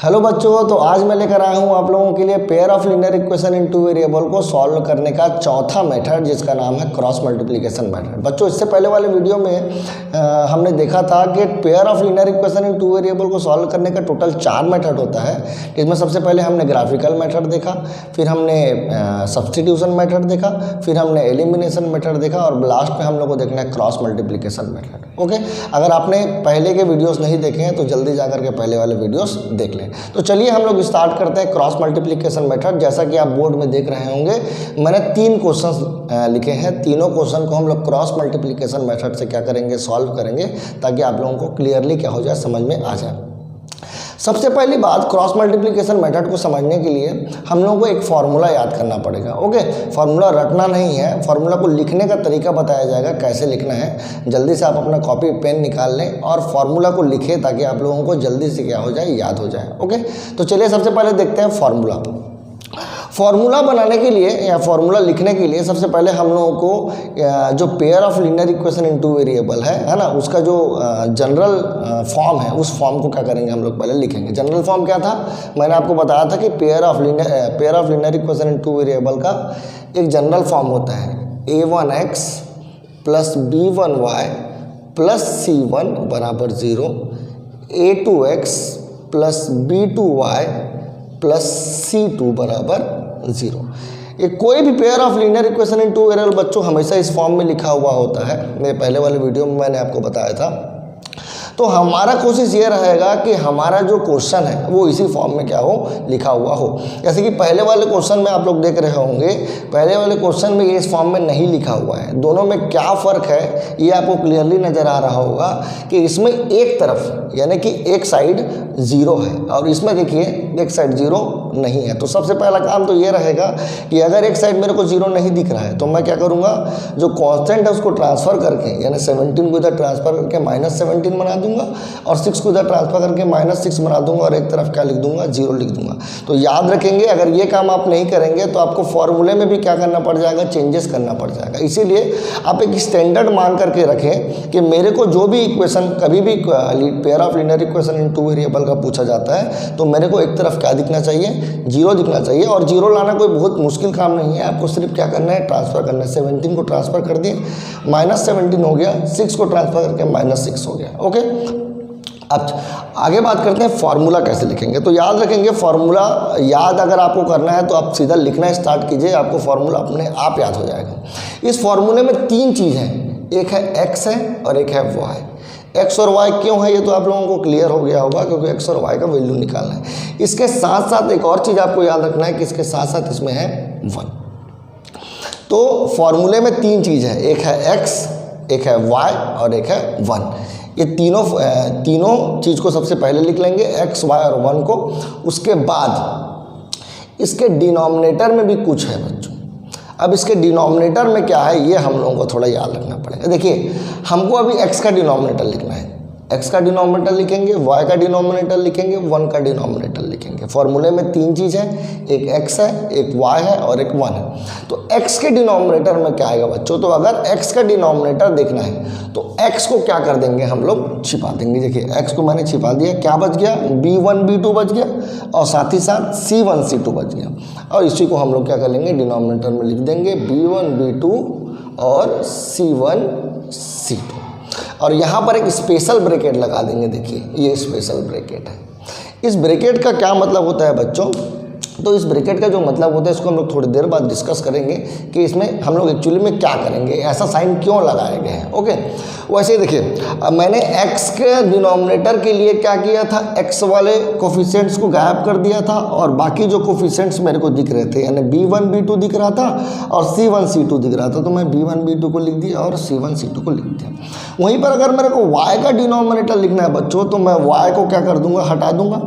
Hello बच्चों, तो आज मैं लेकर आया हूँ आप लोगों के लिए pair of linear equation in two variable को सॉल्व करने का चौथा मेथड, जिसका नाम है क्रॉस मल्टीप्लिकेशन मेथड। बच्चों, इससे पहले वाले वीडियो में हमने देखा था कि pair of linear equation in two variable को सॉल्व करने का टोटल 4 मेथड होता है। इसमें सबसे पहले हमने ग्राफिकल मेथड देखा, फिर हमने सब्स्टिट्यूशन मेथड देखा, फिर हमने एलिमिनेशन मेथड देखा और लास्ट में हम लोग को देखना है क्रॉस मल्टीप्लिकेशन मेथड। ओके, अगर आपने पहले के वीडियोस नहीं देखे हैं तो जल्दी जाकर के पहले वाले वीडियोस देख लें। तो चलिए हम लोग स्टार्ट करते हैं क्रॉस मल्टीप्लिकेशन मेथड। जैसा कि आप बोर्ड में देख रहे होंगे, मैंने 3 क्वेश्चन लिखे हैं। तीनों क्वेश्चन को हम लोग क्रॉस मल्टीप्लिकेशन मेथड से क्या करेंगे, सॉल्व करेंगे, ताकि आप लोगों को क्लियरली क्या हो जाए, समझ में आ जाए। सबसे पहली बात, क्रॉस मल्टीप्लिकेशन मेथड को समझने के लिए हम लोगों को एक फार्मूला याद करना पड़ेगा। ओके, फार्मूला रटना नहीं है, फार्मूला को लिखने का तरीका बताया जाएगा, कैसे लिखना है। जल्दी से आप अपना कॉपी पेन निकाल लें और फार्मूला को लिखें, ताकि आप लोगों को जल्दी से क्या हो जाए, याद हो जाए। ओके, तो चलिए सबसे पहले देखते हैं फार्मूला बनाने के लिए या फार्मूला लिखने के लिए सबसे पहले हम लोगों को जो pair of linear equation in two variable है ना, उसका जो जनरल फॉर्म है, उस फॉर्म को क्या करेंगे, हम लोग पहले लिखेंगे। जनरल फॉर्म क्या था, मैंने आपको बताया था कि pair of linear equation in two variable का एक जनरल फॉर्म होता है a1x plus b1y plus c1 बराबर 0, a2x plus b2y plus c2 बराबर 0। ये कोई भी pair of linear equation in two variable बच्चों हमेशा इस फॉर्म में लिखा हुआ होता है। मेरे पहले वाले वीडियो में मैंने आपको बताया था। तो हमारा कोशिश ये रहेगा कि हमारा जो क्वेश्चन है वो इसी फॉर्म में क्या हो, लिखा हुआ हो। जैसे कि पहले वाले क्वेश्चन में आप लोग देख रहे होंगे, पहले वाले क्वेश्चन में ये इस फॉर्म में नहीं लिखा हुआ है। दोनों में क्या फ़र्क है ये आपको क्लियरली नज़र आ रहा होगा कि इसमें एक तरफ यानी कि एक साइड 0 है और इसमें देखिए एक साइड 0 नहीं है। तो सबसे पहला काम तो ये रहेगा कि अगर एक साइड मेरे को 0 नहीं दिख रहा है तो मैं क्या करूँगा, जो कॉन्स्टेंट है उसको ट्रांसफ़र करके यानी 17 को इधर ट्रांसफ़र करके -17 बना दूंगा और 6 को इधर ट्रांसफर करके -6 बना दूंगा और एक तरफ क्या लिख दूंगा, 0 लिख दूंगा। तो याद रखेंगे, अगर ये काम आप नहीं करेंगे तो आपको फॉर्मूले में भी क्या करना पड़ जाएगा, चेंजेस करना पड़ जाएगा। इसीलिए आप एक स्टैंडर्ड मान करके रखें कि मेरे को जो भी इक्वेशन, कभी भी pair of linear equation in two variable का पूछा जाता है तो मेरे को एक तरफ क्या दिखना चाहिए, 0 दिखना चाहिए। और 0 लाना कोई बहुत मुश्किल काम नहीं है, आपको सिर्फ क्या करना है, ट्रांसफर करना है। 17 को ट्रांसफर कर दिए, -17 हो गया, 6 को ट्रांसफर करके -6 हो गया। ओके, अब आगे बात करते हैं फार्मूला कैसे लिखेंगे। तो याद रखेंगे, फार्मूला याद अगर आपको करना है तो आप सीधा लिखना स्टार्ट कीजिए, आपको फार्मूला अपने आप याद हो जाएगा। इस फार्मूले में 3 चीज़ हैं, एक है x है और एक है y। x और y क्यों है ये तो आप लोगों को क्लियर हो गया होगा, क्योंकि x और y का वैल्यू निकालना है। इसके साथ साथ एक और चीज़ आपको याद रखना है कि इसके साथ साथ इसमें है 1। तो फार्मूले में 3 चीज़ है, एक है x, एक है y और एक है 1। ये तीनों चीज़ को सबसे पहले लिख लेंगे, x, y और 1 को। उसके बाद इसके डिनोमिनेटर में भी कुछ है बच्चों। अब इसके डिनोमिनेटर में क्या है ये हम लोगों को थोड़ा याद रखना पड़ेगा। देखिए, हमको अभी x का डिनोमिनेटर लिखना है, x का डिनोमिनेटर लिखेंगे, y का डिनोमिनेटर लिखेंगे, 1 का डिनोमिनेटर लिखेंगे। फॉर्मूले में 3 चीज़ है, एक x है, एक y है और एक 1 है। तो x के डिनोमिनेटर में क्या आएगा बच्चों, तो अगर x का डिनोमिनेटर देखना है तो x को क्या कर देंगे, हम लोग छिपा देंगे। देखिए, x को मैंने छिपा दिया, क्या बच गया, b1 b2 बच गया और साथ ही साथ c1 c2 बच गया। और इसी को हम लोग क्या कर लेंगे, डिनोमिनेटर में लिख देंगे b1 b2 और c1 c2। और यहाँ पर एक स्पेशल ब्रैकेट लगा देंगे। देखिए, ये स्पेशल ब्रैकेट है। इस ब्रैकेट का क्या मतलब होता है बच्चों, तो इस ब्रैकेट का जो मतलब होता है इसको हम लोग थोड़ी देर बाद डिस्कस करेंगे कि इसमें हम लोग एक्चुअली में क्या करेंगे, ऐसा साइन क्यों लगाए गए हैं। ओके, वैसे ही देखिए, मैंने x के डिनोमिनेटर के लिए क्या किया था, x वाले कोफिशिएंट्स को गायब कर दिया था और बाकी जो कोफिशिएंट्स मेरे को दिख रहे थे यानी b1 b2 दिख रहा था और c1 c2 दिख रहा था, तो मैं b1 b2 को लिख दिया और c1 c2 को लिख दिया। वहीं पर अगर मेरे को y का डिनोमिनेटर लिखना है बच्चों, तो मैं y को क्या कर दूंगा, हटा दूंगा,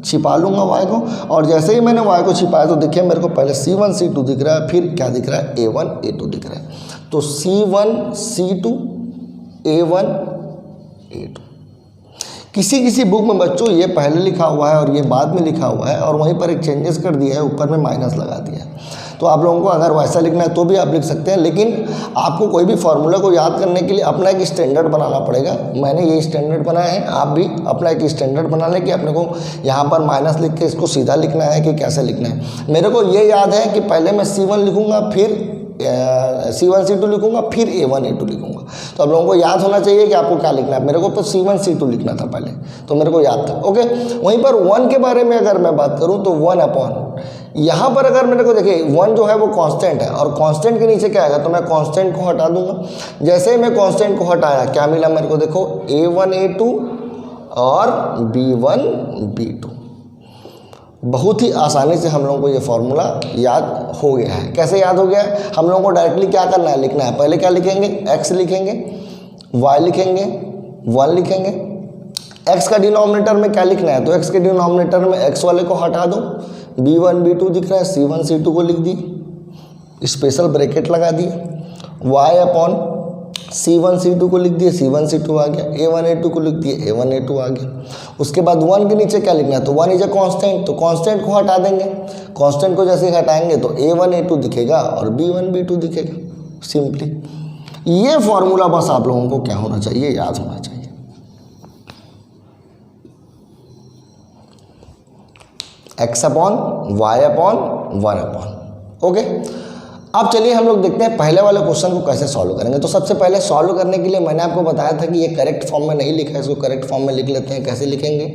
छिपा लूँगा y को। और जैसे ही मैंने y को छिपाया तो देखिए मेरे को पहले c1 c2 दिख रहा है, फिर क्या दिख रहा है, a1 a2 दिख रहा है। तो c1 c2 a1 a2। किसी बुक में बच्चों ये पहले लिखा हुआ है और ये बाद में लिखा हुआ है और वहीं पर एक चेंजेस कर दिया है, ऊपर में माइनस लगा दिया है। तो आप लोगों को अगर वैसा लिखना है तो भी आप लिख सकते हैं, लेकिन आपको कोई भी फॉर्मूला को याद करने के लिए अपना एक स्टैंडर्ड बनाना पड़ेगा। मैंने ये स्टैंडर्ड बनाया है, आप भी अपना एक स्टैंडर्ड बना लें कि अपने को यहाँ पर माइनस लिख के इसको सीधा लिखना है कि कैसे लिखना है। मेरे को ये याद है कि पहले मैं C1 लिखूँगा, फिर C1 C2 लिखूंगा, फिर A1 A2 लिखूंगा। तो आप लोगों को याद होना चाहिए कि आपको क्या लिखना है। मेरे को तो C1 C2 लिखना था पहले, तो मेरे को याद था। ओके, वहीं पर 1 के बारे में अगर मैं बात करूं तो 1 अपॉन, यहाँ पर अगर मेरे को देखिए 1 जो है वो कांस्टेंट है, और कांस्टेंट के नीचे क्या आएगा, तो मैं कांस्टेंट को हटा दूंगा। जैसे ही मैं कांस्टेंट को हटाया, क्या मिला मेरे को, देखो A1 A2 और B1 B2। बहुत ही आसानी से हम लोगों को ये फॉर्मूला याद हो गया है। कैसे याद हो गया है, हम लोगों को डायरेक्टली क्या करना है, लिखना है। पहले क्या लिखेंगे, x लिखेंगे, y लिखेंगे, 1 लिखेंगे। x का डिनोमिनेटर में क्या लिखना है, तो x के डिनोमिनेटर में x वाले को हटा दो, B1 B2 दिख रहा है, C1 C2 को लिख दिए, स्पेशल ब्रैकेट लगा दिए, y अपॉन C1 C2 को लिख दिए, C1 C2 आ गया, A1 A2 को लिख दिए, A1 A2 आ गया। उसके बाद 1 के नीचे क्या लिखना है, तो 1 इज अ कांस्टेंट, तो कांस्टेंट को हटा देंगे। कांस्टेंट को जैसे हटाएंगे तो A1 A2 दिखेगा और B1 B2 दिखेगा, सिंपली। ये फॉर्मूला बस आप लोगों को क्या होना चाहिए, याद होना चाहिए। x upon y upon 1 upon. Okay, अब चलिए हम लोग देखते हैं पहले वाले क्वेश्चन को कैसे सॉल्व करेंगे। तो सबसे पहले सॉल्व करने के लिए मैंने आपको बताया था कि ये करेक्ट फॉर्म में नहीं लिखा है, इसको करेक्ट फॉर्म में लिख लेते हैं। कैसे लिखेंगे,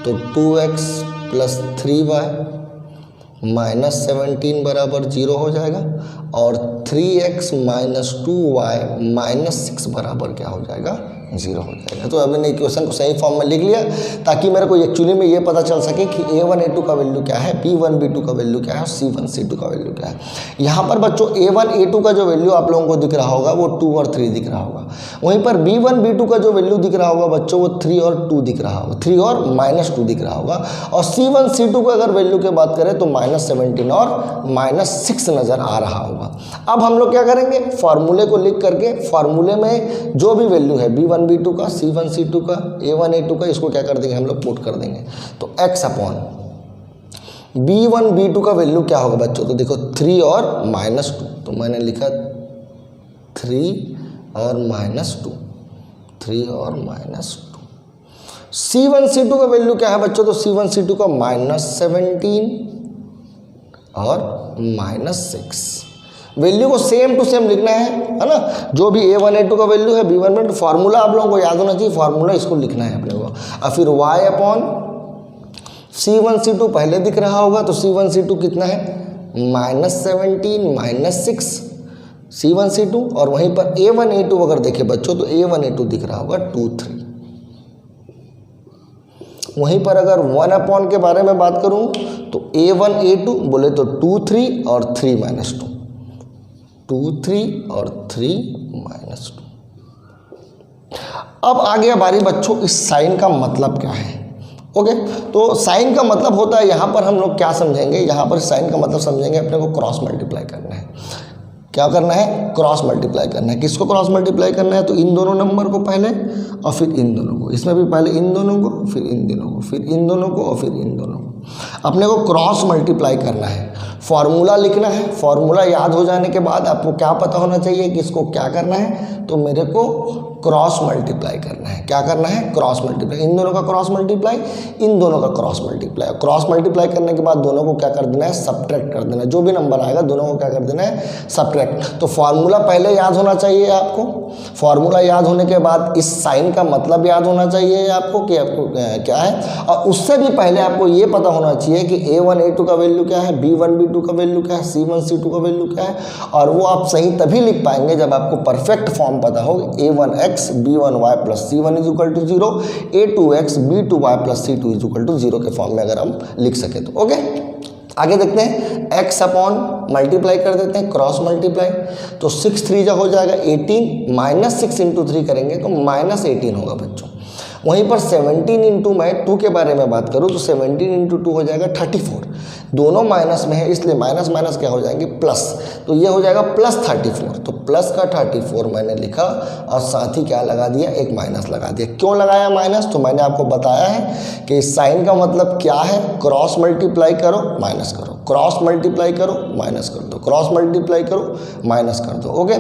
तो 2x + 3y - 17 बराबर 0 हो जाएगा, और 3x - 2y - 6 बराबर क्या हो जाएगा, 0 हो जाएगा। तो अभी इक्वेशन को सही फॉर्म में लिख लिया, ताकि मेरे को एक्चुअली में ये पता चल सके कि A1 A2 का वैल्यू क्या है, B1 B2 का वैल्यू क्या है, और C1 C2 का वैल्यू क्या है। यहाँ पर बच्चों A1 A2 का जो वैल्यू आप लोगों को दिख रहा होगा वो 2 और 3 दिख रहा होगा। वहीं पर B1 B2 का जो वैल्यू दिख रहा होगा बच्चों वो 3 और 2 दिख रहा होगा, 3 और -2 दिख रहा होगा। और C1 C2 को अगर वैल्यू की बात करें तो -17 और -6 नज़र आ रहा होगा। अब हम लोग क्या करेंगे, फार्मूले को लिख करके फार्मूले में जो भी वैल्यू है B1 B2 का, C1 C2 का, A1 A2 का, इसको क्या कर देंगे, हम लोग पुट कर देंगे। तो x अपॉन B1 B2 का वैल्यू क्या होगा बच्चों, तो देखो 3 और -2, तो मैंने लिखा 3 और -2, 3 और -2। C1 C2 का वैल्यू क्या है बच्चों, तो C1 C2 का -17 और -6। वैल्यू को सेम टू सेम लिखना है ना। जो भी A1 A2 का वैल्यू है B1 B2, फार्मूला आप लोगों को याद होना चाहिए, फार्मूला इसको लिखना है अपने को। और फिर y अपॉन C1 C2 पहले दिख रहा होगा, तो C1 C2 कितना है, -17 -6 C1 C2, और वहीं पर A1 A2 अगर देखे बच्चों तो A1 A2 दिख रहा होगा 2 3। वहीं पर अगर 1 अपॉन के बारे में बात करूं तो A1 A2 बोले तो 2 3 और 3 -2, 2 3 और 3 -2। अब आ गया बारी बच्चों इस साइन का मतलब क्या है। ओके, तो साइन का मतलब होता है, यहाँ पर हम लोग क्या समझेंगे, यहाँ पर साइन का मतलब समझेंगे अपने को क्रॉस मल्टीप्लाई करना है। क्या करना है, क्रॉस मल्टीप्लाई करना है। किसको क्रॉस मल्टीप्लाई करना है, तो इन दोनों नंबर को पहले और फिर इन दोनों को। इसमें भी पहले इन दोनों को, फिर इन दोनों को, फिर इन दोनों को, और फिर इन दोनों को। अपने को क्रॉस मल्टीप्लाई करना है, फॉर्मूला लिखना है। फॉर्मूला याद हो जाने के बाद आपको क्या पता होना चाहिए कि इसको क्या करना है, तो मेरे को क्रॉस मल्टीप्लाई करना है। क्या करना है, क्रॉस मल्टीप्लाई। इन दोनों का क्रॉस मल्टीप्लाई, इन दोनों का क्रॉस मल्टीप्लाई। क्रॉस मल्टीप्लाई करने के बाद दोनों को क्या कर देना है, सब्ट्रैक्ट कर देना है। जो भी नंबर आएगा दोनों को क्या कर देना है, सब्ट्रैक्ट। तो फार्मूला पहले याद होना चाहिए आपको। फार्मूला याद होने के बाद इस साइन का मतलब याद होना चाहिए आपको कि आपको क्या है। और उससे भी पहले आपको ये पता होना चाहिए कि A1 A2 का वैल्यू क्या है, B1 B2 का वैल्यू क्या है, C1 C2 का वैल्यू क्या है। और वो आप सही तभी लिख पाएंगे जब आपको परफेक्ट फॉर्म पता हो। A1x B1y + C1 = 0, A2x B2y + C2 = 0 के फॉर्म में अगर हम लिख सके तो। ओके, आगे देखते हैं, x अपॉन मल्टीप्लाई कर देते हैं, क्रॉस मल्टीप्लाई। तो 6 3 जा हो जाएगा 18, -6 × 3 करेंगे तो -18 होगा बच्चों। वहीं पर 17 इंटू मैं 2 के बारे में बात करूँ तो 17 इंटू 2 हो जाएगा 34। दोनों माइनस में है इसलिए माइनस माइनस क्या हो जाएंगे प्लस, तो ये हो जाएगा प्लस 34। तो प्लस का 34 मैंने लिखा और साथ ही क्या लगा दिया, एक माइनस लगा दिया। क्यों लगाया माइनस, तो मैंने आपको बताया है कि साइन का मतलब क्या है, क्रॉस मल्टीप्लाई करो माइनस करो, क्रॉस मल्टीप्लाई करो माइनस कर दो, क्रॉस मल्टीप्लाई करो माइनस कर दो। ओके,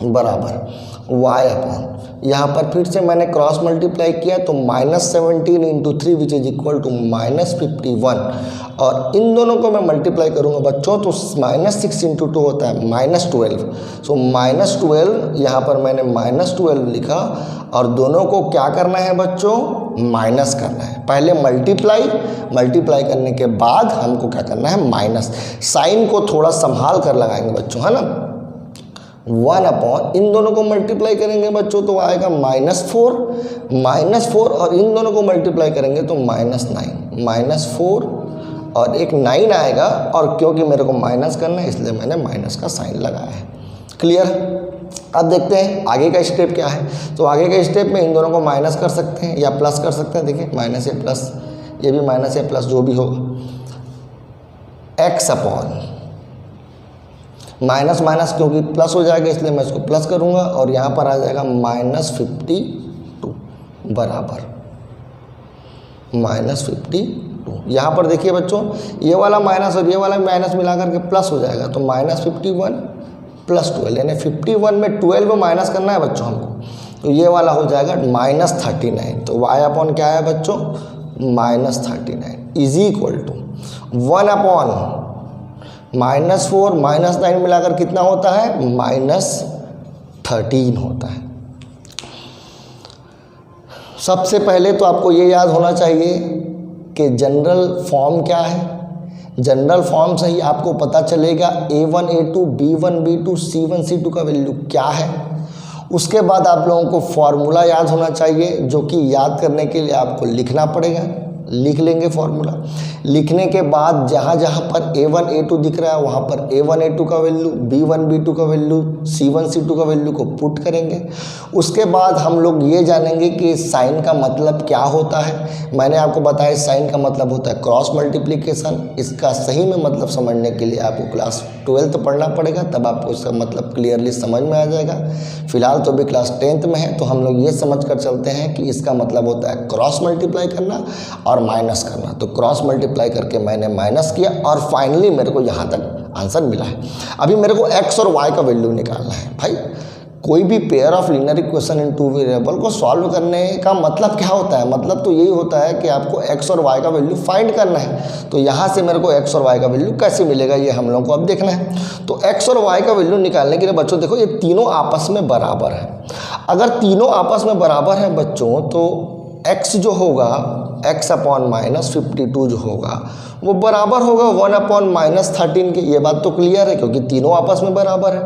बराबर y अपॉन, यहाँ पर फिर से मैंने क्रॉस मल्टीप्लाई किया तो -17 into 3 which is equal to -51, और इन दोनों को मैं मल्टीप्लाई करूँगा बच्चों तो -6 इंटू 2 होता है -12। सो -12 यहाँ पर मैंने -12 लिखा और दोनों को क्या करना है बच्चों, माइनस करना है। पहले मल्टीप्लाई करने के बाद हमको क्या करना है, माइनस। साइन को थोड़ा संभाल कर लगाएंगे बच्चों, है ना। 1 अपॉन, इन दोनों को मल्टीप्लाई करेंगे बच्चों तो आएगा -4 और इन दोनों को मल्टीप्लाई करेंगे तो -9, -4 और एक 9 आएगा, और क्योंकि मेरे को माइनस करना है इसलिए मैंने माइनस का साइन लगाया है। क्लियर। अब देखते हैं आगे का स्टेप क्या है। तो आगे का स्टेप में इन दोनों को माइनस कर सकते हैं या प्लस कर सकते हैं। देखिए माइनस या प्लस, ये भी माइनस या प्लस जो भी होगा, x अपॉन माइनस माइनस क्योंकि प्लस हो जाएगा इसलिए मैं इसको प्लस करूँगा, और यहाँ पर आ जाएगा -52 बराबर -52। यहाँ पर देखिए बच्चों, ये वाला माइनस और ये वाला माइनस मिला करके प्लस हो जाएगा, तो -51 + 12, यानी 51 में 12 माइनस करना है बच्चों हमको, तो ये वाला हो जाएगा -39। तो y अपॉन क्या है बच्चों, -39 इज इक्वल टू 1 अपॉन -4 -9 मिलाकर कितना होता है, -13 होता है। सबसे पहले तो आपको ये याद होना चाहिए कि जनरल फॉर्म क्या है। जनरल फॉर्म से ही आपको पता चलेगा A1 A2 B1 B2 C1 C2 का वैल्यू क्या है। उसके बाद आप लोगों को फॉर्मूला याद होना चाहिए, जो कि याद करने के लिए आपको लिखना पड़ेगा। लिख लेंगे फॉर्मूला। लिखने के बाद जहाँ जहाँ पर A1 A2 दिख रहा है वहाँ पर A1 A2 का वैल्यू, B1 B2 का वैल्यू, C1 C2 का वैल्यू को पुट करेंगे। उसके बाद हम लोग ये जानेंगे कि साइन का मतलब क्या होता है। मैंने आपको बताया साइन का मतलब होता है क्रॉस मल्टीप्लिकेशन। इसका सही में मतलब समझने के लिए आपको क्लास 12th पढ़ना पड़ेगा, तब आपको इसका मतलब क्लियरली समझ में आ जाएगा। फिलहाल तो अभी क्लास 10th में है, तो हम लोग ये समझ कर चलते हैं कि इसका मतलब होता है क्रॉस मल्टीप्लाई करना और माइनस करना। तो क्रॉस मल्टीप्लाई करके मैंने माइनस किया और फाइनली मेरे को यहाँ तक आंसर मिला है। अभी मेरे को x और y का वैल्यू निकालना है। भाई कोई भी pair of linear equation in 2 variable को सॉल्व करने का मतलब क्या होता है, मतलब तो यही होता है कि आपको x और y का वैल्यू फाइंड करना है। तो यहाँ से मेरे को x और y का वैल्यू कैसे मिलेगा ये हम लोगों को अब देखना है। तो x और y का वैल्यू निकालने के लिए बच्चों देखो ये तीनों आपस में बराबर है। अगर तीनों आपस में बराबर है बच्चों तो x जो होगा x अपॉन -52 जो होगा वो बराबर होगा 1 अपॉन -13 के। ये बात तो क्लियर है क्योंकि तीनों आपस में बराबर है।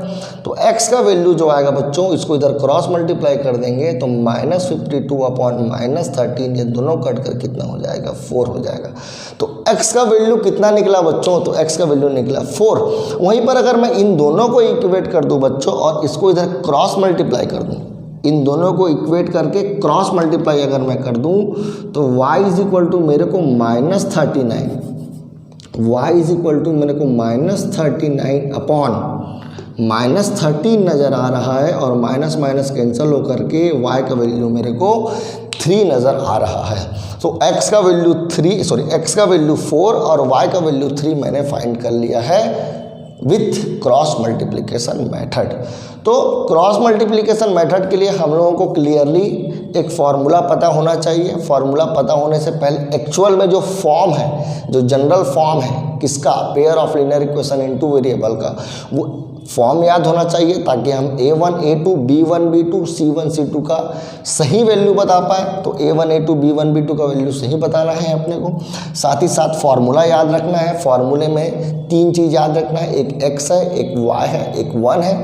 तो x का वैल्यू जो आएगा बच्चों, इसको इधर क्रॉस मल्टीप्लाई कर देंगे तो -52 अपॉन -13 ये दोनों कट कर कितना हो जाएगा, 4 हो जाएगा। तो x का वैल्यू कितना निकला बच्चों, तो x का वैल्यू निकला 4। वहीं पर अगर मैं इन दोनों को इक्वेट कर दूँ बच्चों और इसको इधर क्रॉस मल्टीप्लाई कर दूँ, इन दोनों को इक्वेट करके क्रॉस मल्टीप्लाई अगर मैं कर दूं तो y इज इक्वल टू मेरे को -39, y इज इक्वल टू मेरे को -39 अपॉन -13 नज़र आ रहा है और माइनस माइनस कैंसिल होकर के y का वैल्यू मेरे को 3 नज़र आ रहा है। तो x का वैल्यू 4 और y का वैल्यू 3 मैंने फाइंड कर लिया है विथ क्रॉस मल्टीप्लिकेशन मेथड। तो क्रॉस मल्टीप्लिकेशन मेथड के लिए हम लोगों को क्लियरली एक फार्मूला पता होना चाहिए। फार्मूला पता होने से पहले एक्चुअल में जो फॉर्म है, जो जनरल फॉर्म है किसका, pair of linear equation in 2 variable का, वो फॉर्म याद होना चाहिए ताकि हम A1 A2 B1 B2 C1 C2 का सही वैल्यू बता पाए। तो A1 A2 B1 B2 का वैल्यू सही बताना है अपने को। साथ ही साथ फार्मूला याद रखना है। फार्मूले में 3 चीज़ याद रखना है, एक x है, एक y है, एक 1 है।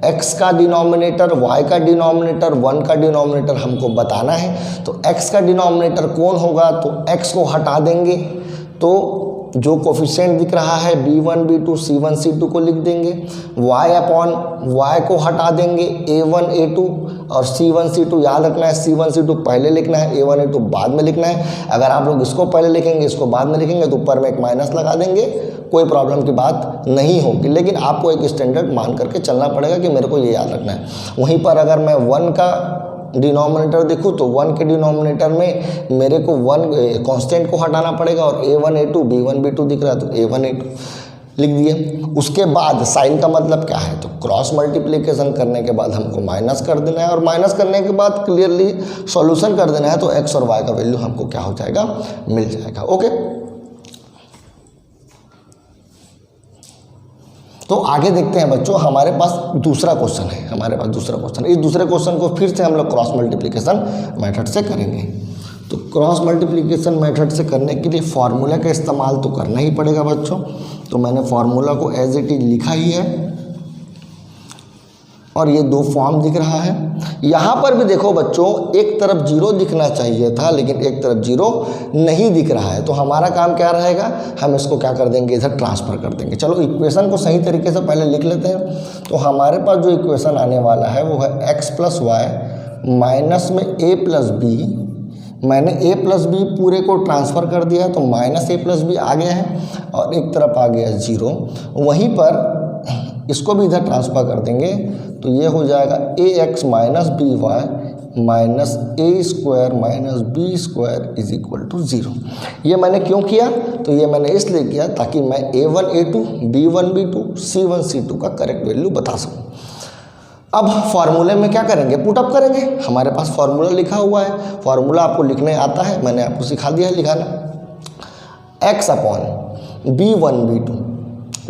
x का डिनोमिनेटर, y का डिनोमिनेटर, 1 का डिनोमिनेटर हमको बताना है। तो x का डिनोमिनेटर कौन होगा, तो x को हटा देंगे तो जो कोफिशिएंट दिख रहा है b1 b2 c1 c2 को लिख देंगे, y अपॉन y को हटा देंगे, a1 a2 और c1 c2 याद रखना है, c1 c2 पहले लिखना है, a1 a2 बाद में लिखना है। अगर आप लोग इसको पहले लिखेंगे इसको बाद में लिखेंगे तो ऊपर में एक माइनस लगा देंगे, कोई प्रॉब्लम की बात नहीं होगी, लेकिन आपको एक स्टैंडर्ड मान करके चलना पड़ेगा कि मेरे को ये याद रखना है। वहीं पर अगर मैं 1 का डिनोमिनेटर देखूँ तो 1 के डिनोमिनेटर में मेरे को 1 कांस्टेंट को हटाना पड़ेगा और a1 a2 b1 b2 दिख रहा है तो a1 a2 लिख दिए। उसके बाद साइन का मतलब क्या है, तो क्रॉस मल्टीप्लिकेशन करने के बाद हमको माइनस कर देना है और माइनस करने के बाद क्लियरली सॉल्यूशन कर देना है, तो x और y का वैल्यू हमको क्या हो जाएगा, मिल जाएगा। ओके, तो आगे देखते हैं बच्चों, हमारे पास दूसरा क्वेश्चन है। इस दूसरे क्वेश्चन को फिर से हम लोग क्रॉस मल्टीप्लिकेशन मेथड से करेंगे। तो क्रॉस मल्टीप्लिकेशन मेथड से करने के लिए फार्मूला का इस्तेमाल तो करना ही पड़ेगा बच्चों। तो मैंने फार्मूला को एज इट इज लिखा ही है और ये 2 फॉर्म दिख रहा है। यहाँ पर भी देखो बच्चों, एक तरफ 0 दिखना चाहिए था लेकिन एक तरफ 0 नहीं दिख रहा है, तो हमारा काम क्या रहेगा, हम इसको क्या कर देंगे, इधर ट्रांसफ़र कर देंगे। चलो इक्वेशन को सही तरीके से पहले लिख लेते हैं। तो हमारे पास जो इक्वेशन आने वाला है वो है x + y माइनस में a + b। मैंने a + b पूरे को ट्रांसफ़र कर दिया है तो माइनस a + b आ गया है और एक तरफ आ गया 0। वहीं पर इसको भी इधर ट्रांसफ़र कर देंगे तो ये हो जाएगा ax - by minus a² - b² is equal to 0। ये मैंने क्यों किया, तो ये मैंने इसलिए किया ताकि मैं a1 a2 b1 b2 c1 c2 का करेक्ट वैल्यू बता सकूं। अब फार्मूले में क्या करेंगे, पुटअप करेंगे। हमारे पास फार्मूला लिखा हुआ है, फार्मूला आपको लिखने आता है, मैंने आपको सिखा दिया है लिखाना। x upon b1 b2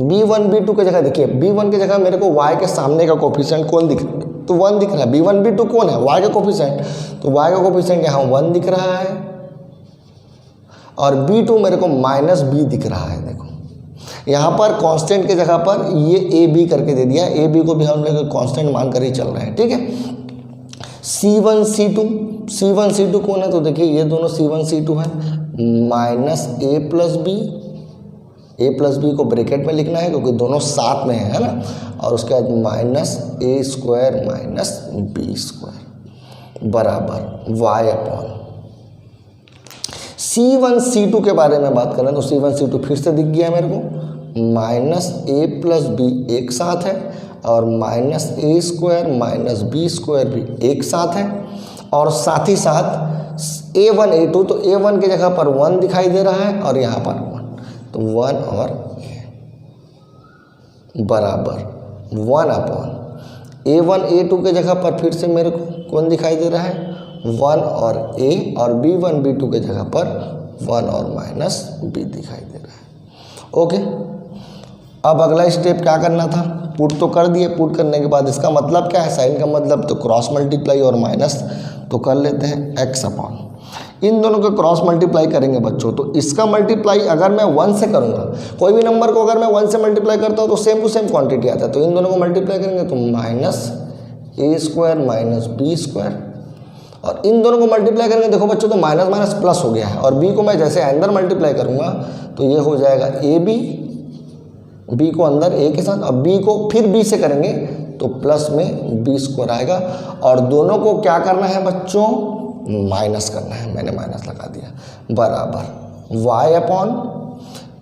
b1 b2 की जगह देखिए, b1 की जगह मेरे को y के सामने का कोफिशिएंट कौन दिख रहा है, तो 1 दिख रहा है। b1 b2 कौन है, y का कोफिशिएंट, तो y का कोफिशिएंट यहाँ 1 दिख रहा है और b2 मेरे को -b दिख रहा है। देखो यहाँ पर कांस्टेंट की जगह पर ये ab करके दे दिया, ab को भी हम लोग कांस्टेंट मान कर ही चल रहे हैं, ठीक है। c1 c2 कौन है, तो देखिए ये दोनों c1 c2 है, माइनस a + b को ब्रैकेट में लिखना है क्योंकि दोनों साथ में है ना, और उसके बाद -a² - b² बराबर y अपॉन c1 c2 के बारे में बात करें तो c1 c2 फिर से दिख गया मेरे को, -a + b एक साथ है और -a² - b² भी एक साथ है, और साथ ही साथ a1 a2, तो a1 की जगह पर 1 दिखाई दे रहा है और यहाँ पर 1, तो 1 और बराबर 1 अपॉन a1 a2 के जगह पर फिर से मेरे को कौन दिखाई दे रहा है, 1 और a, और b1 b2 के जगह पर 1 और -b दिखाई दे रहा है। ओके, अब अगला स्टेप क्या करना था, पुट तो कर दिए। पुट करने के बाद इसका मतलब क्या है, साइन का मतलब तो क्रॉस मल्टीप्लाई और माइनस तो कर लेते हैं x अपॉन, इन दोनों को क्रॉस मल्टीप्लाई करेंगे बच्चों। तो इसका मल्टीप्लाई अगर मैं 1 से करूँगा, कोई भी नंबर को अगर मैं 1 से मल्टीप्लाई करता हूँ तो सेम टू सेम क्वांटिटी आता है, तो इन दोनों को मल्टीप्लाई करेंगे तो -a² - b², और इन दोनों को मल्टीप्लाई करेंगे, देखो बच्चों तो माइनस माइनस प्लस हो गया है, और b को मैं जैसे अंदर मल्टीप्लाई करूँगा तो ये हो जाएगा ab, b को अंदर a के साथ, और b को फिर b से करेंगे तो प्लस में b² आएगा, और दोनों को क्या करना है बच्चों, माइनस करना है, मैंने माइनस लगा दिया, बराबर y अपॉन,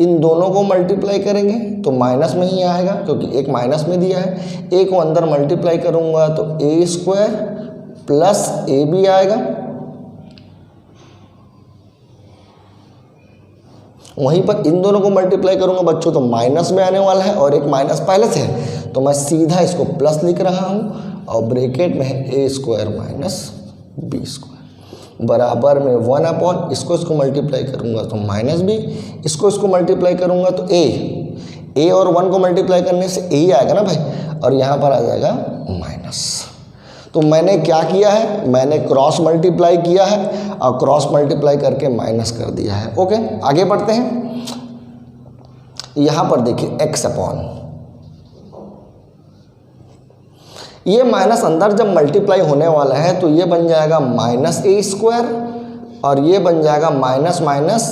इन दोनों को मल्टीप्लाई करेंगे तो माइनस में ही आएगा क्योंकि एक माइनस में दिया है, a को अंदर मल्टीप्लाई करूँगा तो a² प्लस ab आएगा, वहीं पर इन दोनों को मल्टीप्लाई करूँगा बच्चों तो माइनस में आने वाला है, और एक माइनस पहले से है तो मैं सीधा इसको प्लस लिख रहा हूँ, और ब्रैकेट में है a² - b² बराबर में 1 अपॉन, इसको मल्टीप्लाई करूँगा तो -b, इसको मल्टीप्लाई करूँगा तो a और 1 को मल्टीप्लाई करने से a ही आएगा ना भाई, और यहाँ पर आ जाएगा माइनस। तो मैंने क्या किया है, मैंने क्रॉस मल्टीप्लाई किया है और क्रॉस मल्टीप्लाई करके माइनस कर दिया है। ओके, आगे बढ़ते हैं। यहाँ पर देखिए x अपॉन, ये माइनस अंदर जब मल्टीप्लाई होने वाला है तो ये बन जाएगा -a² और ये बन जाएगा माइनस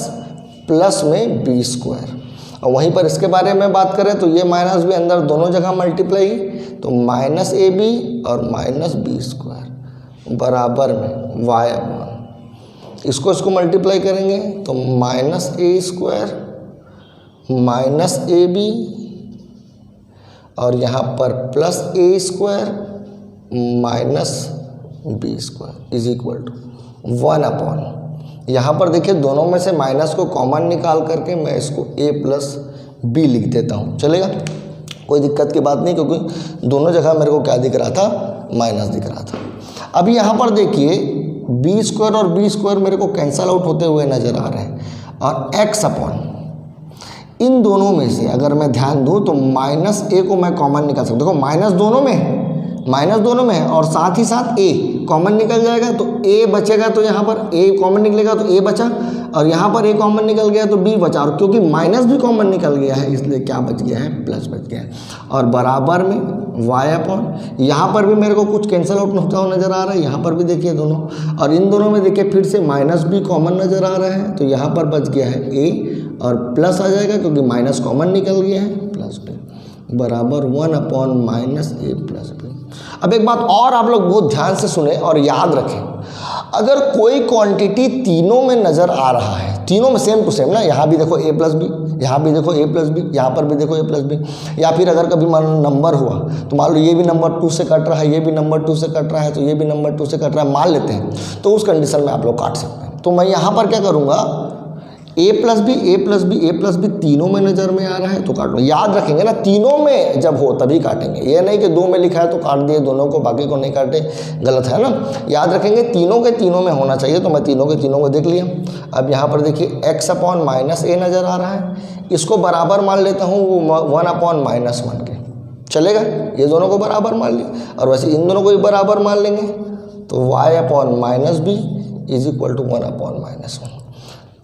प्लस में बी स्क्वायर। और वहीं पर इसके बारे में बात करें तो ये माइनस भी अंदर दोनों जगह मल्टीप्लाई, तो माइनस ए बी और माइनस बी स्क्वायर बराबर में वाई अपॉन, इसको मल्टीप्लाई करेंगे तो minus A square minus A B और यहाँ पर plus A square minus B square is equal to 1 upon, यहाँ पर देखिए दोनों में से माइनस को कॉमन निकाल करके मैं इसको a प्लस बी लिख देता हूँ, चलेगा, कोई दिक्कत की बात नहीं, क्योंकि दोनों जगह मेरे को क्या दिख रहा था, माइनस दिख रहा था। अभी यहाँ पर देखिए बी स्क्वायर और बी स्क्वायर मेरे को कैंसल आउट होते हुए नज़र आ रहे हैं, और x अपॉन इन दोनों में से अगर मैं ध्यान दूँ तो माइनस ए को मैं कॉमन निकाल सकता हूँ। देखो माइनस दोनों में है और साथ ही साथ ए कॉमन निकल जाएगा तो ए बचेगा, तो यहाँ पर ए कॉमन निकलेगा तो ए बचा, और यहाँ पर ए कॉमन निकल गया तो बी बचा, और क्योंकि माइनस भी कॉमन निकल गया है इसलिए क्या बच गया है, प्लस बच गया है, और बराबर में वाई अपॉन, यहाँ पर भी मेरे को कुछ कैंसिल आउट होता हुआ नज़र आ रहा है, यहाँ पर भी देखिए दोनों, और इन दोनों में देखिए फिर से माइनस भी कॉमन नज़र आ रहा है, तो यहाँ पर बच गया है ए और प्लस आ जाएगा क्योंकि माइनस कॉमन निकल गया है, प्लस बी बराबर 1 upon minus A plus B. अब एक बात और आप लोग बहुत ध्यान से सुने और याद रखें, अगर कोई क्वांटिटी तीनों में नज़र आ रहा है, तीनों में सेम टू सेम ना, यहाँ भी देखो a प्लस बी, यहाँ भी देखो a प्लस बी, यहाँ पर भी देखो a प्लस बी, या फिर अगर कभी मान लो नंबर हुआ तो मान लो ये भी नंबर 2 से कट रहा है, ये भी नंबर 2 से कट रहा है, तो ये भी नंबर 2 से कट रहा है मान लेते हैं, तो उस कंडीशन में आप लोग काट सकते हैं। तो मैं यहाँ पर क्या करूँगा, a प्लस बी तीनों में नज़र में आ रहा है तो काट लो। याद रखेंगे ना, तीनों में जब हो तभी काटेंगे, ये नहीं कि 2 में लिखा है तो काट दिए दोनों को, बाकी को नहीं काटे, गलत है ना। याद रखेंगे तीनों के तीनों में होना चाहिए, तो मैं तीनों के तीनों को देख लिया। अब यहाँ पर देखिए x अपॉन माइनस ए नज़र आ रहा है, इसको बराबर मान लेता हूँ वो 1 अपॉन माइनस 1 के, चलेगा, ये दोनों को बराबर मान लिया, और वैसे इन दोनों को भी बराबर मान लेंगे, तो y upon minus B is equal to 1 upon minus 1।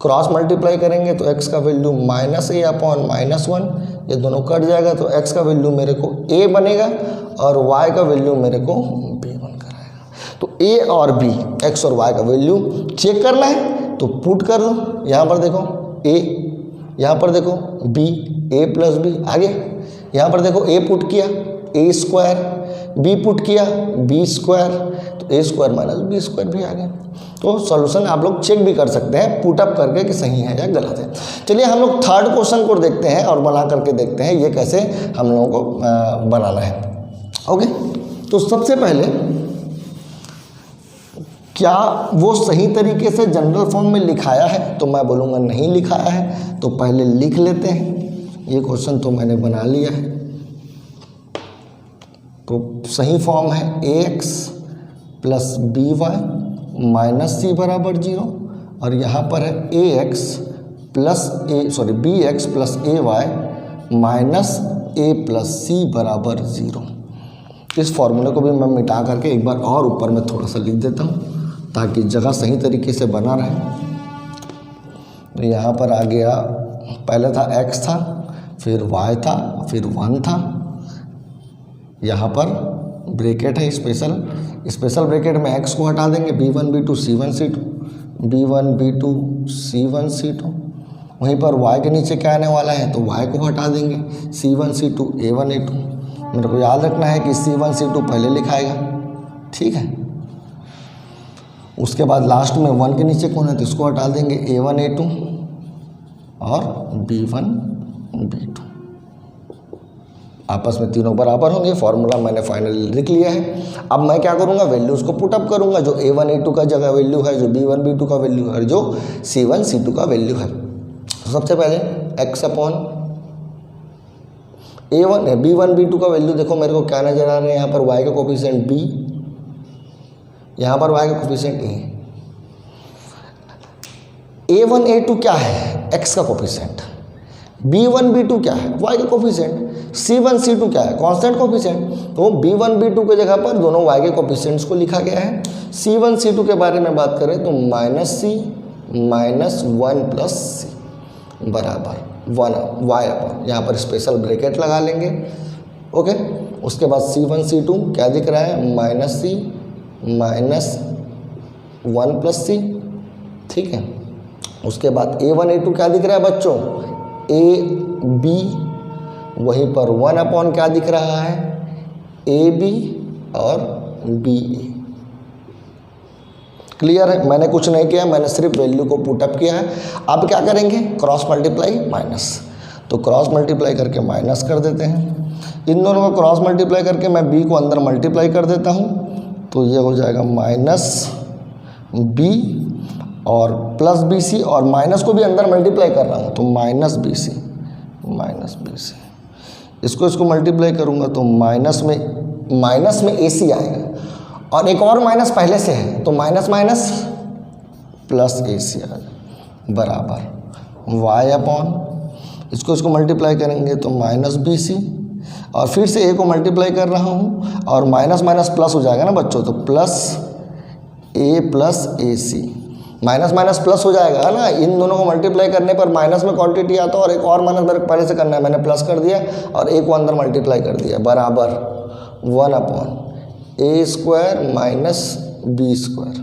Cross multiply करेंगे तो x का value minus A upon minus 1, ये दोनों कट जाएगा तो x का वैल्यू मेरे को a बनेगा और y का वैल्यू मेरे को b बनकर आएगा। तो a और b, x और y का वैल्यू चेक करना है तो पुट कर लो, यहाँ पर देखो a, यहाँ पर देखो b, a प्लस बी, आगे यहाँ पर देखो a पुट किया a स्क्वायर, b पुट किया b स्क्वायर, तो a square minus b square भी आ गया। तो सॉल्यूशन आप लोग चेक भी कर सकते हैं पुटअप करके कि सही है या गलत है। चलिए हम लोग थर्ड क्वेश्चन को देखते हैं और बना करके देखते हैं ये कैसे हम लोगों को बनाना है। ओके, तो सबसे पहले क्या वो सही तरीके से जनरल फॉर्म में लिखाया है, तो मैं बोलूँगा नहीं लिखाया है, तो पहले लिख लेते हैं। ये क्वेश्चन तो मैंने बना लिया है, तो सही फॉर्म है ax plus B Y minus C बराबर 0, और यहाँ पर है ax plus B X plus A Y minus A plus C बराबर 0। इस फॉर्मूले को भी मैं मिटा करके एक बार और ऊपर में थोड़ा सा लिख देता हूँ ताकि जगह सही तरीके से बना रहे। तो यहाँ पर आ गया, पहले था x था, फिर y था, फिर 1 था, यहाँ पर ब्रैकेट है स्पेशल ब्रैकेट में x को हटा देंगे, b1 b2 c1 c2, b1 b2 c1 c2, वहीं पर y के नीचे क्या आने वाला है तो y को हटा देंगे, c1 c2 a1 a2। मेरे को याद रखना है कि c1 c2 पहले लिखाएगा, ठीक है, उसके बाद लास्ट में 1 के नीचे कौन है तो इसको हटा देंगे, a1 a2 और b1 b2, आपस में तीनों बराबर होंगे। फॉर्मूला मैंने फाइनली लिख लिया है। अब मैं क्या करूँगा, वैल्यूज़ को पुटअप करूँगा, जो a1 a2 का जगह वैल्यू है, जो b1 b2 का वैल्यू है, और जो c1 c2 का वैल्यू है। तो सबसे पहले x अपॉन a1 है, b1 b2 का वैल्यू देखो मेरे को क्या नजर आ रहा है, यहाँ पर y का कोफिशिएंट b, यहाँ पर y का कोफिशिएंट a1 a2 क्या है, x का कोफिशिएंट, b1 b2 क्या है, y का कोफिशिएंट, c1 c2 क्या है, कांस्टेंट कोफिशिएंट। तो b1 b2 के जगह पर दोनों y के कोफिशिएंट्स को लिखा गया है। c1 c2 के बारे में बात करें तो माइनस सी माइनस 1 प्लस सी बराबर 1 y अपॉन, यहाँ पर स्पेशल ब्रैकेट लगा लेंगे। ओके, उसके बाद c1 c2 क्या दिख रहा है, माइनस सी माइनस 1 प्लस सी, ठीक है। उसके बाद A1 A2 क्या दिख रहा है बच्चों, ए बी, वहीं पर 1 क्या दिख रहा है, ए बी और बी ए। क्लियर है, मैंने कुछ नहीं किया, मैंने सिर्फ वैल्यू को पुटअप किया है। अब क्या करेंगे, क्रॉस मल्टीप्लाई माइनस, तो क्रॉस मल्टीप्लाई करके माइनस कर देते हैं। इन दोनों को क्रॉस मल्टीप्लाई करके मैं बी को अंदर मल्टीप्लाई कर देता हूँ, तो ये हो जाएगा माइनस बी और प्लस बी सी, और माइनस को भी अंदर मल्टीप्लाई कर रहा हूँ तो माइनस बी सी, इसको मल्टीप्लाई करूँगा तो माइनस में ए सी आएगा, और एक और माइनस पहले से है तो माइनस माइनस प्लस ए सी आएगा, बराबर वाई अपॉन, इसको मल्टीप्लाई करेंगे तो माइनस बी सी, और फिर से ए को मल्टीप्लाई कर रहा हूँ और माइनस माइनस प्लस हो जाएगा ना बच्चों, तो प्लस ए प्लस ए सी, माइनस माइनस प्लस हो जाएगा ना। इन दोनों को मल्टीप्लाई करने पर माइनस में क्वांटिटी आता है और एक और माइनस मेरे को पहले से करना है, मैंने प्लस कर दिया और ए को अंदर मल्टीप्लाई कर दिया, बराबर 1/a² माइनस b²।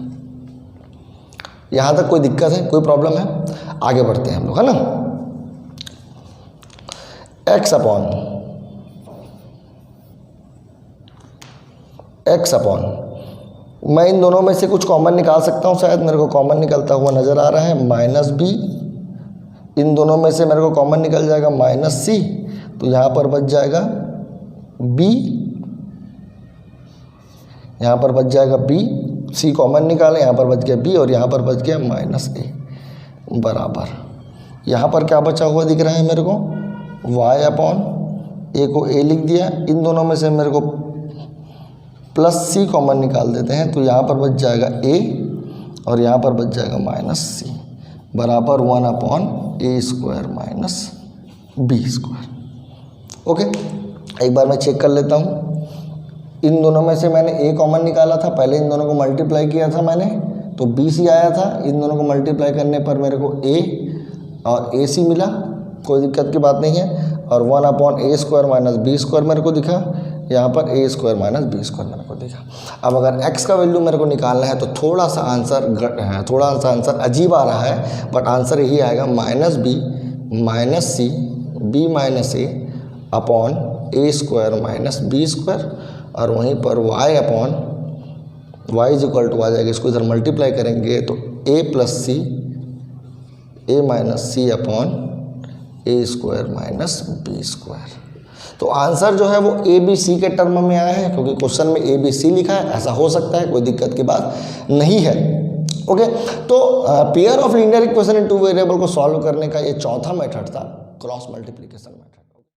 यहाँ तक कोई दिक्कत है, कोई प्रॉब्लम है? आगे बढ़ते हैं हम लोग, है ना। x अपॉन मैं इन दोनों में से कुछ कॉमन निकाल सकता हूँ, शायद मेरे को कॉमन निकलता हुआ नज़र आ रहा है, माइनस बी, इन दोनों में से मेरे को कॉमन निकल जाएगा माइनस सी, तो यहाँ पर बच जाएगा बी, यहाँ पर बच जाएगा बी, सी कॉमन निकालें, यहाँ पर बच गया बी और यहाँ पर बच गया माइनस ए, बराबर यहाँ पर क्या बचा हुआ दिख रहा है मेरे को, वाई अपॉन, ए को ए लिख दिया, इन दोनों में से मेरे को प्लस सी कॉमन निकाल देते हैं, तो यहाँ पर बच जाएगा ए और यहाँ पर बच जाएगा माइनस सी, बराबर 1/a² माइनस b²। ओके, एक बार मैं चेक कर लेता हूँ। इन दोनों में से मैंने ए कॉमन निकाला था, पहले इन दोनों को मल्टीप्लाई किया था मैंने, तो बी सी आया था, इन दोनों को मल्टीप्लाई करने पर मेरे को ए और ए सी मिला, कोई दिक्कत की बात नहीं है, और 1/a² माइनस b² मेरे को दिखा, यहाँ पर a² माइनस b² मेरे को दिखा। अब अगर x का वैल्यू मेरे को निकालना है तो थोड़ा सा आंसर अजीब आ रहा है, बट आंसर यही आएगा minus B minus C B minus A upon a² minus b², और वहीं पर y upon y is equal to आ जाएगा, इसको इधर मल्टीप्लाई करेंगे तो a plus C a minus C upon a² minus b²। तो आंसर जो है वो ए बी सी के टर्म में आया है, क्योंकि क्वेश्चन में ए बी सी लिखा है, ऐसा हो सकता है, कोई दिक्कत की बात नहीं है। ओके, तो pair of linear equation in two variable को सॉल्व करने का ये चौथा मेथड था, क्रॉस मल्टीप्लिकेशन मेथड।